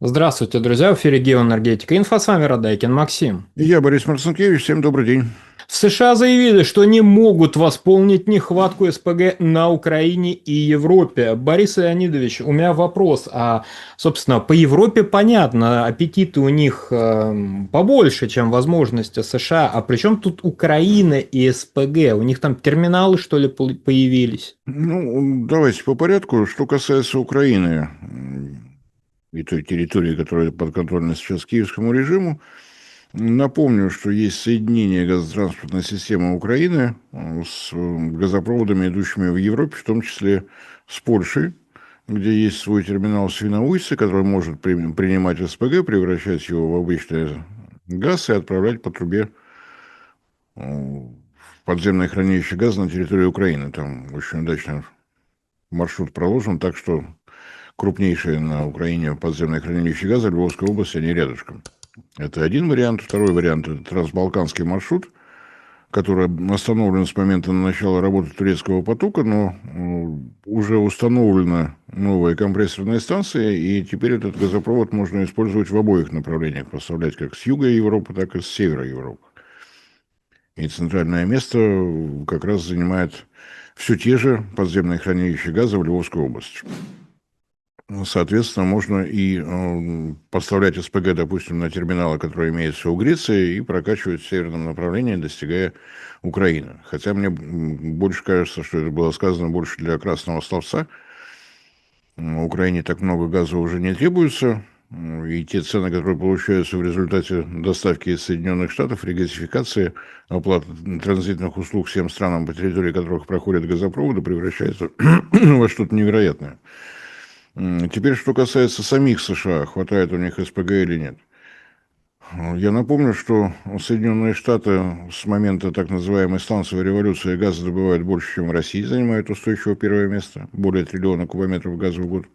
Здравствуйте, друзья, в эфире Геоэнергетика Инфо, с вами Радайкин Максим. Я Борис Марцинкевич, всем добрый день. В США заявили, что не могут восполнить нехватку СПГ на Украине и Европе. Борис Леонидович, у меня вопрос. Собственно, по Европе понятно, аппетиты у них побольше, чем возможности США. А при чем тут Украина и СПГ? У них там терминалы, что ли, появились? Ну, давайте по порядку. Что касается Украины и той территории, которая подконтрольна сейчас киевскому режиму, напомню, что есть соединение газотранспортной системы Украины с газопроводами, идущими в Европе, в том числе с Польшей, где есть свой терминал в Свиноujście, который может принимать СПГ, превращать его в обычный газ и отправлять по трубе в подземное хранилище газа на территории Украины. Там очень удачно маршрут проложен, так что крупнейшее на Украине подземное хранилище газа Львовской области, они рядышком. Это один вариант. Второй вариант – это трансбалканский маршрут, который остановлен с момента начала работы турецкого потока, но уже установлена новая компрессорная станция, и теперь этот газопровод можно использовать в обоих направлениях, поставлять как с юга Европы, так и с севера Европы. И центральное место как раз занимает все те же подземные хранилища газа в Львовской области. Соответственно, можно и поставлять СПГ, допустим, на терминалы, которые имеются у Греции, и прокачивать в северном направлении, достигая Украины. Хотя мне больше кажется, что это было сказано больше для красного словца. Украине так много газа уже не требуется, и те цены, которые получаются в результате доставки из Соединенных Штатов, регасификации, оплаты транзитных услуг всем странам, по территории которых проходят газопроводы, превращаются во что-то невероятное. Теперь, что касается самих США, хватает у них СПГ или нет. Я напомню, что Соединенные Штаты с момента так называемой сланцевой революции газа добывают больше, чем в России, занимают устойчиво первое место, более триллиона кубометров газа в год.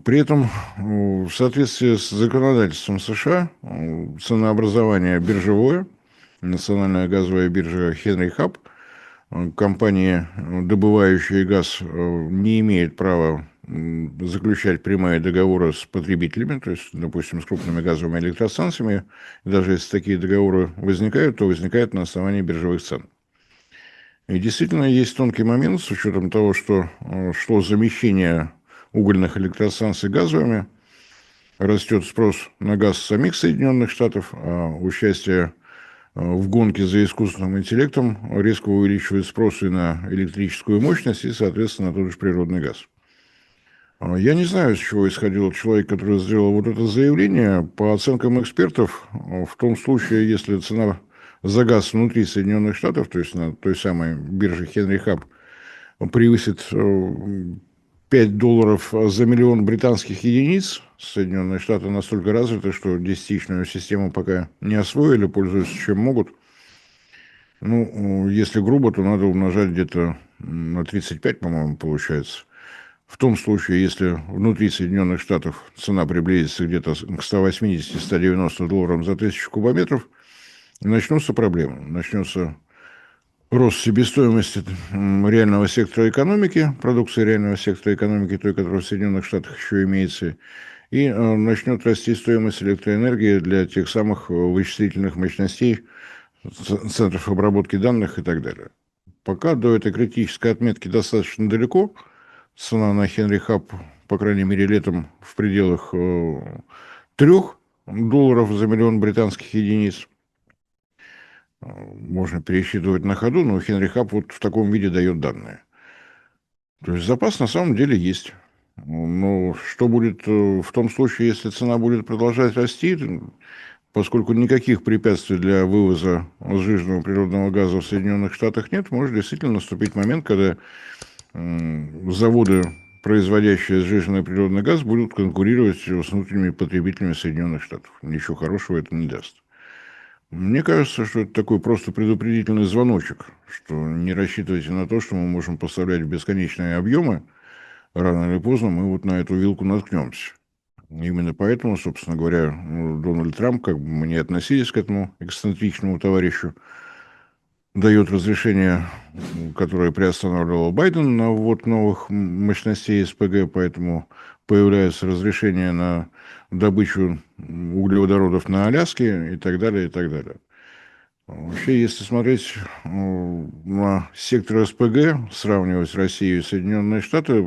При этом, в соответствии с законодательством США, ценообразование биржевое, национальная газовая биржа Henry Hub, компании, добывающие газ, не имеют права заключать прямые договоры с потребителями, то есть, допустим, с крупными газовыми электростанциями. Даже если такие договоры возникают, то возникают на основании биржевых цен. И действительно есть тонкий момент с учетом того, что шло замещение угольных электростанций газовыми, растет спрос на газ самих Соединенных Штатов, а участие в гонке за искусственным интеллектом резко увеличивает спрос и на электрическую мощность, и, соответственно, на тот же природный газ. Я не знаю, с чего исходил человек, который сделал вот это заявление. По оценкам экспертов, в том случае, если цена за газ внутри Соединенных Штатов, то есть на той самой бирже Henry Hub, превысит $5 за миллион британских единиц, Соединенные Штаты настолько развиты, что десятичную систему пока не освоили, пользуются чем могут. Ну, если грубо, то надо умножать где-то на 35, по-моему, получается. В том случае, если внутри Соединенных Штатов цена приблизится где-то к 180-190 долларам за 1000 кубометров, начнутся проблемы. Начнется рост себестоимости реального сектора экономики, продукции реального сектора экономики, той, которая в Соединенных Штатах еще имеется, и начнет расти стоимость электроэнергии для тех самых вычислительных мощностей, центров обработки данных и так далее. Пока до этой критической отметки достаточно далеко. Цена на Henry Hub, по крайней мере, летом в пределах $3 за миллион британских единиц. Можно пересчитывать на ходу, но Henry Hub вот в таком виде дает данные. То есть запас на самом деле есть. Но что будет в том случае, если цена будет продолжать расти, поскольку никаких препятствий для вывоза сжиженного природного газа в Соединенных Штатах нет, может действительно наступить момент, когда заводы, производящие сжиженный природный газ, будут конкурировать с внутренними потребителями Соединенных Штатов. Ничего хорошего это не даст. Мне кажется, что это такой просто предупредительный звоночек, что не рассчитывайте на то, что мы можем поставлять в бесконечные объемы. Рано или поздно мы вот на эту вилку наткнемся. Именно поэтому, собственно говоря, Дональд Трамп, как бы мы ни относились к этому эксцентричному товарищу, дает разрешение, которое приостанавливало Байден на ввод новых мощностей СПГ, поэтому появляется разрешение на добычу углеводородов на Аляске и так далее, и так далее. Вообще, если смотреть на сектор СПГ, сравнивать Россию и Соединенные Штаты,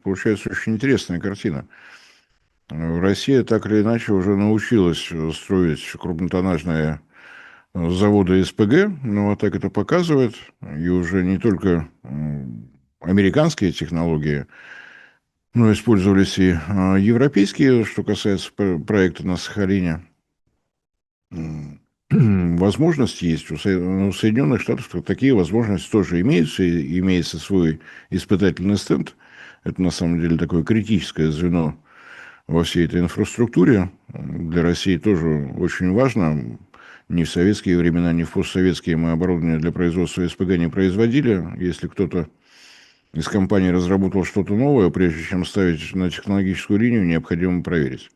получается очень интересная картина. Россия так или иначе уже научилась строить крупнотоннажные заводы СПГ, но вот так это показывает, и уже не только американские технологии, но использовались и европейские, что касается проекта на Сахалине. Возможности есть. У Соединенных Штатов такие возможности тоже имеются, и имеется свой испытательный стенд. Это на самом деле такое критическое звено во всей этой инфраструктуре. Для России тоже очень важно. Ни в советские времена, ни в постсоветские мы оборудование для производства СПГ не производили. Если кто-то из компании разработал что-то новое, прежде чем ставить на технологическую линию, необходимо проверить.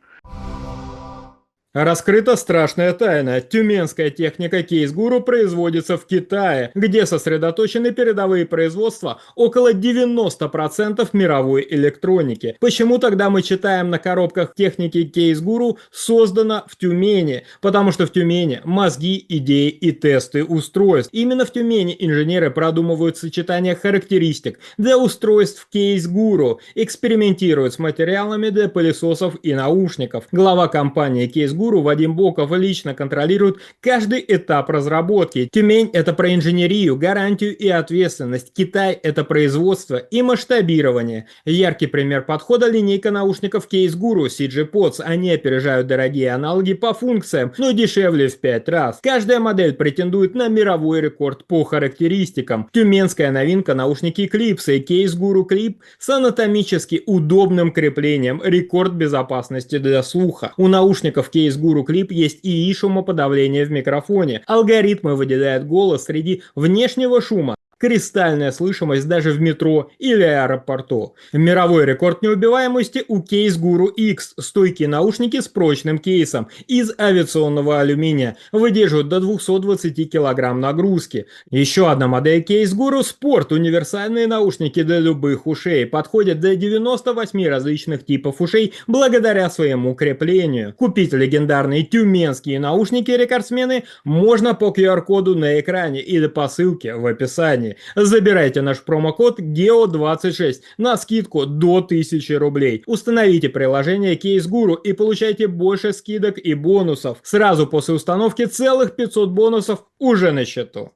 Раскрыта страшная тайна. Тюменская техника Кейс-Гуру производится в Китае, где сосредоточены передовые производства около 90% мировой электроники. Почему тогда мы читаем на коробках техники Кейс-Гуру «Создано в Тюмени»? Потому что в Тюмени мозги, идеи и тесты устройств. Именно в Тюмени инженеры продумывают сочетание характеристик для устройств Кейс-Гуру, экспериментируют с материалами для пылесосов и наушников. Глава компании Кейс-Гуру Вадим Боков лично контролирует каждый этап разработки. Тюмень – это про инженерию, гарантию и ответственность. Китай – это производство и масштабирование. Яркий пример подхода – линейка наушников Кейс-Гуру CG Pods. Они опережают дорогие аналоги по функциям, но дешевле в 5 раз. Каждая модель претендует на мировой рекорд по характеристикам. Тюменская новинка – наушники Клипсы и Кейс-Гуру Клип с анатомически удобным креплением. Рекорд безопасности для слуха. У наушников Кейс Guru Clip есть и шумоподавление в микрофоне. Алгоритмы выделяют голос среди внешнего шума. Кристальная слышимость даже в метро или аэропорту. Мировой рекорд неубиваемости у Case Guru X. Стойкие наушники с прочным кейсом из авиационного алюминия. Выдерживают до 220 кг нагрузки. Еще одна модель Case Guru Sport. Универсальные наушники для любых ушей. Подходят для 98 различных типов ушей благодаря своему креплению. Купить легендарные тюменские наушники-рекордсмены можно по QR-коду на экране или по ссылке в описании. Забирайте наш промокод GEO26 на скидку до 1000 рублей. Установите приложение Case Guru и получайте больше скидок и бонусов. Сразу после установки целых 500 бонусов уже на счету.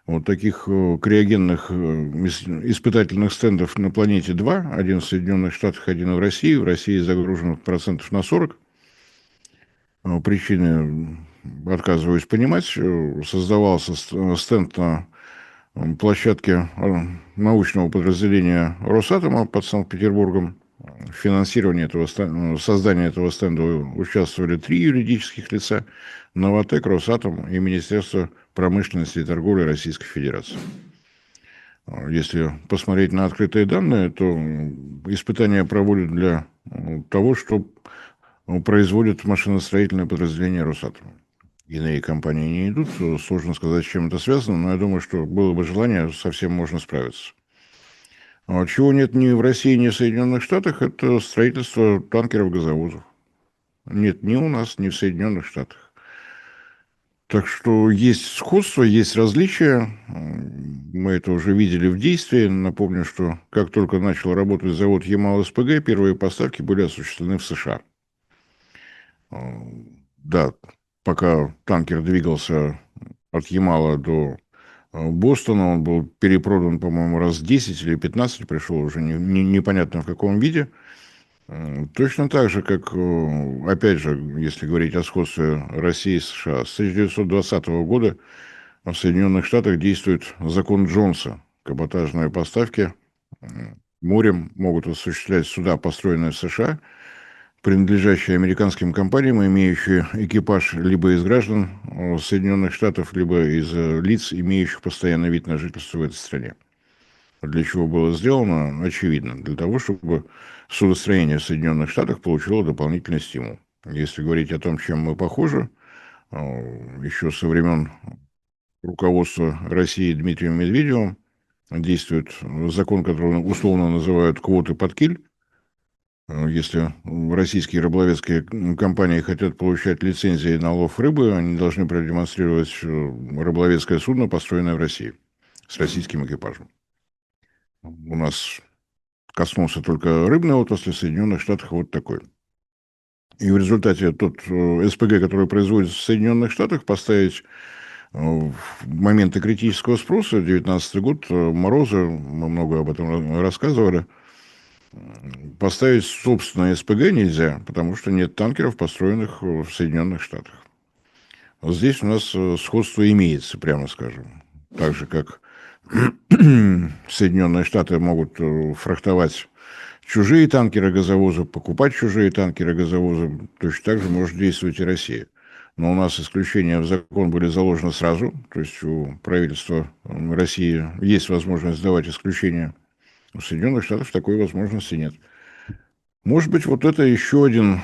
Вот таких криогенных испытательных стендов на планете 2. Один в Соединенных Штатах, один в России. В России загружено процентов на 40. Причины отказываюсь понимать. Создавался стенд на площадке научного подразделения Росатома под Санкт-Петербургом. В финансировании создания этого стенда участвовали 3 юридических лица: Новатэк, Росатом и Министерство промышленности и торговли Российской Федерации. Если посмотреть на открытые данные, то испытания проводят для того, что производят машиностроительное подразделение Росатома. Иные компании не идут, сложно сказать, с чем это связано, но я думаю, что было бы желание, совсем можно справиться. Чего нет ни в России, ни в Соединенных Штатах, это строительство танкеров-газовозов. Нет ни у нас, ни в Соединенных Штатах. Так что есть сходство, есть различия. Мы это уже видели в действии. Напомню, что как только начал работать завод Ямал-СПГ, первые поставки были осуществлены в США. Да, пока танкер двигался от Ямала до Бостона, он был перепродан, по-моему, раз 10 или 15, пришел уже непонятно в каком виде. Точно так же, как, опять же, если говорить о сходстве России и США, с 1920 года в Соединенных Штатах действует закон Джонса. Каботажные поставки морем могут осуществлять суда, построенные в США, принадлежащие американским компаниям, имеющие экипаж либо из граждан Соединенных Штатов, либо из лиц, имеющих постоянный вид на жительство в этой стране. Для чего было сделано, очевидно, для того, чтобы судостроение в Соединенных Штатах получило дополнительный стимул. Если говорить о том, чем мы похожи, еще со времен руководства России Дмитрием Медведевым действует закон, который условно называют квоты под киль. Если российские рыболовецкие компании хотят получать лицензии на лов рыбы, они должны продемонстрировать рыболовецкое судно, построенное в России, с российским экипажем. У нас коснулся только рыбной отрасли, в Соединенных Штатах вот такой. И в результате тот СПГ, который производится в Соединенных Штатах, поставить в моменты критического спроса, 2019 год, морозы, мы много об этом рассказывали, поставить собственное СПГ нельзя, потому что нет танкеров, построенных в Соединенных Штатах. Вот здесь у нас сходство имеется, прямо скажем. Так же, как Соединенные Штаты могут фрахтовать чужие танкеры-газовозы, покупать чужие танкеры-газовозы, точно так же может действовать и Россия. Но у нас исключения в закон были заложены сразу, то есть у правительства России есть возможность давать исключения. У Соединенных Штатов такой возможности нет. Может быть, вот это еще один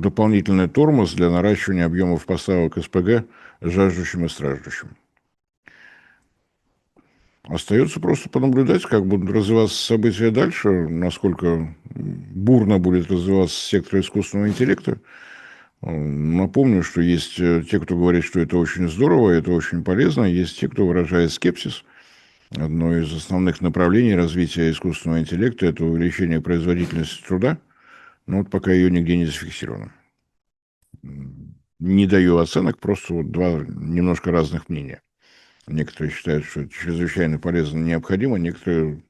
дополнительный тормоз для наращивания объемов поставок СПГ жаждущим и страждущим. Остается просто понаблюдать, как будут развиваться события дальше, насколько бурно будет развиваться сектор искусственного интеллекта. Напомню, что есть те, кто говорит, что это очень здорово, это очень полезно, есть те, кто выражает скепсис. Одно из основных направлений развития искусственного интеллекта – это увеличение производительности труда, но вот пока ее нигде не зафиксировано. Не даю оценок, просто вот два немножко разных мнения. Некоторые считают, что это чрезвычайно полезно и необходимо, некоторые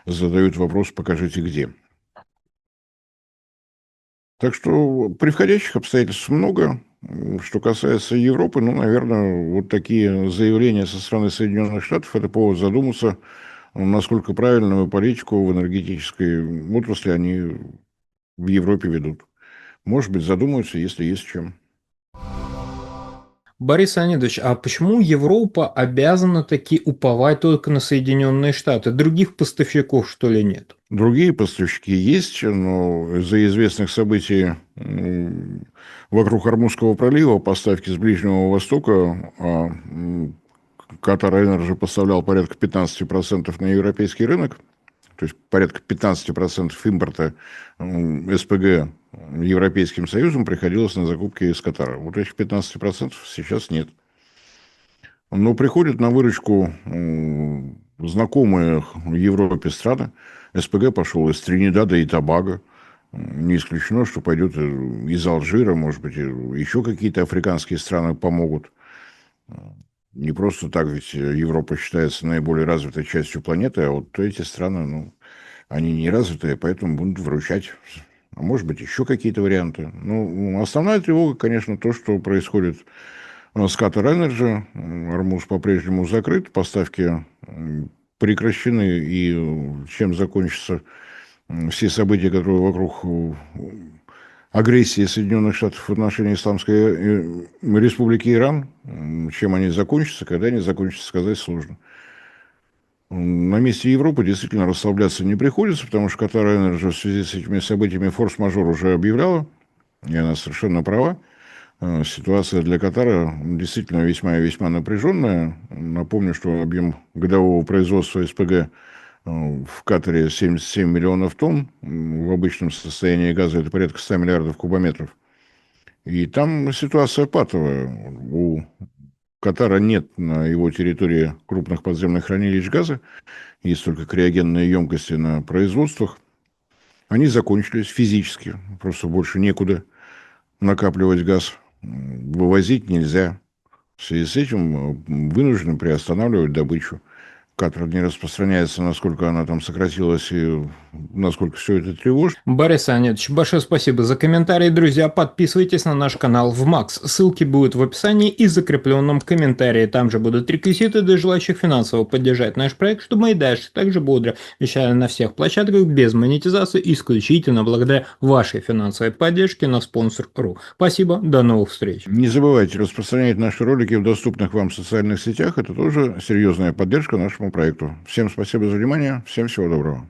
задают вопрос «покажите где». Так что приходящих обстоятельств много. Что касается Европы, ну, наверное, вот такие заявления со стороны Соединенных Штатов – это повод задуматься, насколько правильную политику в энергетической отрасли они в Европе ведут. Может быть, задумаются, если есть чем. Борис Леонидович, а почему Европа обязана таки уповать только на Соединенные Штаты? Других поставщиков, что ли, нет? Другие поставщики есть, но из-за известных событий вокруг Ормузского пролива поставки с Ближнего Востока, Катар Энерджи поставлял порядка 15% на европейский рынок, то есть порядка 15% импорта СПГ Европейским Союзом приходилось на закупки из Катара. Вот этих 15% сейчас нет. Но приходят на выручку знакомые в Европе страны. СПГ пошел из Тринидада и Тобаго. Не исключено, что пойдет из Алжира, может быть, еще какие-то африканские страны помогут. Не просто так, ведь Европа считается наиболее развитой частью планеты, а вот эти страны, ну, они не развитые, поэтому будут выручать. А может быть, еще какие-то варианты. Ну, основная тревога, конечно, то, что происходит с Qatar Energy. Ормуз по-прежнему закрыт, поставки прекращены, и чем закончатся все события, которые вокруг агрессии Соединенных Штатов в отношении Исламской Республики Иран, чем они закончатся, когда они закончатся, сказать сложно. На месте Европы действительно расслабляться не приходится, потому что Qatar Energy в связи с этими событиями форс-мажор уже объявляла, и она совершенно права. Ситуация для Катара действительно весьма и весьма напряженная. Напомню, что объем годового производства СПГ в Катаре 77 миллионов тонн. В обычном состоянии газа это порядка 100 миллиардов кубометров. И там ситуация патовая. У Катара нет на его территории крупных подземных хранилищ газа. Есть только криогенные емкости на производствах. Они закончились физически. Просто больше некуда накапливать газ. Вывозить нельзя. В связи с этим вынуждены приостанавливать добычу. Катар не распространяется, насколько она там сократилась и насколько все это тревожит. Борис Леонидович, большое спасибо за комментарии. Друзья, подписывайтесь на наш канал в Макс. Ссылки будут в описании и закрепленном комментарии. Там же будут реквизиты для желающих финансово поддержать наш проект, чтобы мы и дальше также бодро вещали на всех площадках без монетизации, исключительно благодаря вашей финансовой поддержке на Sponsor.ru. Спасибо, до новых встреч. Не забывайте распространять наши ролики в доступных вам социальных сетях. Это тоже серьезная поддержка нашему проекту. Всем спасибо за внимание. Всем всего доброго.